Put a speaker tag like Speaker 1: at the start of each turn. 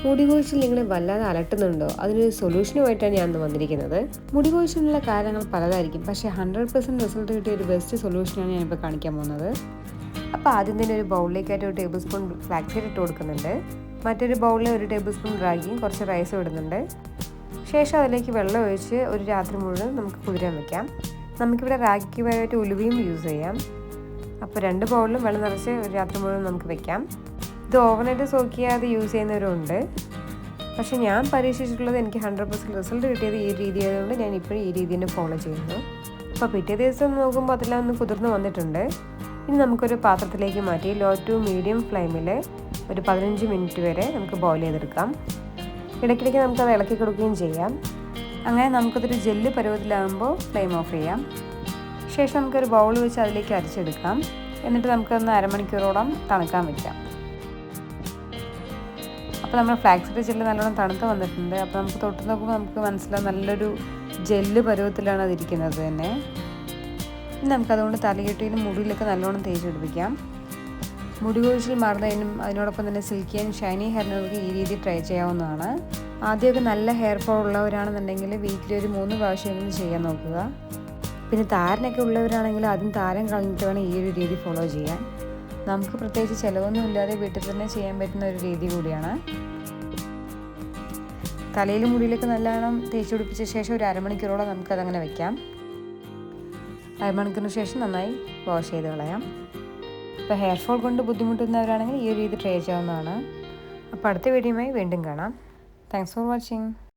Speaker 1: മുടി കൊഴിച്ചിൽ നിങ്ങളെ വല്ലാതെ അലട്ടുന്നുണ്ടോ? അതിനൊരു സൊല്യൂഷനുമായിട്ടാണ് ഞാൻ ഇന്ന് വന്നിരിക്കുന്നത്. മുടി കൊഴിച്ചിലുള്ള കാരണങ്ങൾ പലതായിരിക്കും, പക്ഷേ 100% റിസൾട്ട് കിട്ടിയ ഒരു ബെസ്റ്റ് സൊല്യൂഷനാണ് ഞാനിപ്പോൾ കാണിക്കാൻ പോകുന്നത്. അപ്പോൾ ആദ്യം തന്നെ ഒരു ബൗളിലേക്കായിട്ട് 1 ടേബിൾ സ്പൂൺ ഫ്ലാക്സ് സീഡ് ഇട്ട് കൊടുക്കുന്നുണ്ട്. മറ്റൊരു ബൗളിൽ 1 ടേബിൾ സ്പൂൺ റാഗിയും കുറച്ച് റൈസും ഇടുന്നുണ്ട്. ശേഷം അതിലേക്ക് വെള്ളം ഒഴിച്ച് ഒരു രാത്രി മുഴുവൻ നമുക്ക് കുതിരാൻ വെക്കാം. നമുക്കിവിടെ റാഗിക്ക് പകരമായിട്ട് ഉലുവയും യൂസ് ചെയ്യാം. അപ്പോൾ 2 ബൗളിലും വെള്ളം നിറച്ച് ഒരു രാത്രി മുഴുവൻ നമുക്ക് വെക്കാം. ഇത് ഓവർനൈറ്റ് സോക്ക് ചെയ്യാതെ യൂസ് ചെയ്യുന്നവരുണ്ട്. പക്ഷേ ഞാൻ പരീക്ഷിച്ചിട്ടുള്ളത് എനിക്ക് 100% റിസൾട്ട് കിട്ടിയത് ഈ രീതി ആയതുകൊണ്ട് ഞാൻ ഇപ്പോഴും ഈ രീതി തന്നെ ഫോളോ ചെയ്യുന്നു. അപ്പോൾ പിറ്റേ ദിവസം നോക്കുമ്പോൾ അതെല്ലാം ഒന്ന് കുതിർന്ന് വന്നിട്ടുണ്ട്. ഇനി നമുക്കൊരു പാത്രത്തിലേക്ക് മാറ്റി ലോ ടു മീഡിയം ഫ്ലെയിമിൽ ഒരു 15 മിനിറ്റ് വരെ നമുക്ക് ബോയിൽ ചെയ്തെടുക്കാം. ഇടയ്ക്കിടയ്ക്ക് നമുക്കത് ഇളക്കി കൊടുക്കുകയും ചെയ്യാം. അങ്ങനെ നമുക്കതൊരു ജെല്ല് പരുവത്തിലാകുമ്പോൾ ഫ്ലെയിം ഓഫ് ചെയ്യാം. ശേഷം നമുക്കൊരു ബൗൾ വെച്ച് അതിലേക്ക് അരച്ചെടുക്കാം. എന്നിട്ട് നമുക്കൊന്ന് അരമണിക്കൂറോളം തണുക്കാൻ വയ്ക്കാം. അപ്പോൾ നമ്മൾ ഫ്ലാക്സ് സീഡ് ജെല്ല് നല്ലോണം തണുത്ത് വന്നിട്ടുണ്ട്. അപ്പോൾ നമുക്ക് തൊട്ട് നോക്കുമ്പോൾ നമുക്ക് മനസ്സിലാവും നല്ലൊരു ജെല്ല് പരുവത്തിലാണ് അതിരിക്കുന്നത് തന്നെ. ഇനി നമുക്കതുകൊണ്ട് തലകെട്ടിയിലും മുടിയിലൊക്കെ നല്ലോണം തേച്ച് പിടിപ്പിക്കാം. മുടി കൊഴിച്ചിൽ മാറുന്നതിനും അതിനോടൊപ്പം തന്നെ സിൽക്കി ആൻഡ് ഷൈനി ഹെയറിനൊക്കെ ഈ രീതി ട്രൈ ചെയ്യാവുന്നതാണ്. ആദ്യമൊക്കെ നല്ല ഹെയർ ഫോൾ ഉള്ളവരാണെന്നുണ്ടെങ്കിൽ വീക്കിലി ഒരു 3 പ്രാവശ്യമെങ്കിലും ചെയ്യാൻ നോക്കുക. പിന്നെ താരനൊക്കെ ഉള്ളവരാണെങ്കിൽ ആദ്യം താരം കളഞ്ഞിട്ട് വേണം ഈ ഒരു രീതി ഫോളോ ചെയ്യാൻ. നമുക്ക് പ്രത്യേകിച്ച് ചിലവൊന്നും ഇല്ലാതെ വീട്ടിൽ തന്നെ ചെയ്യാൻ പറ്റുന്ന ഒരു രീതി കൂടിയാണ്. തലയിലും മുടിയിലൊക്കെ നല്ലോണം തേച്ച് പിടിപ്പിച്ച ശേഷം ഒരു അരമണിക്കൂറോളം നമുക്കതങ്ങനെ വെക്കാം. അരമണിക്കൂറിന് ശേഷം നന്നായി വാഷ് ചെയ്ത് കളയാം. ഇപ്പോൾ ഹെയർ ഫോൾ കൊണ്ട് ബുദ്ധിമുട്ടുന്നവരാണെങ്കിൽ ഈ ഒരു രീതി ട്രൈ ചെയ്യാവുന്നതാണ്. അപ്പോൾ അടുത്ത വീഡിയോയുമായി വീണ്ടും കാണാം. Thanks for watching.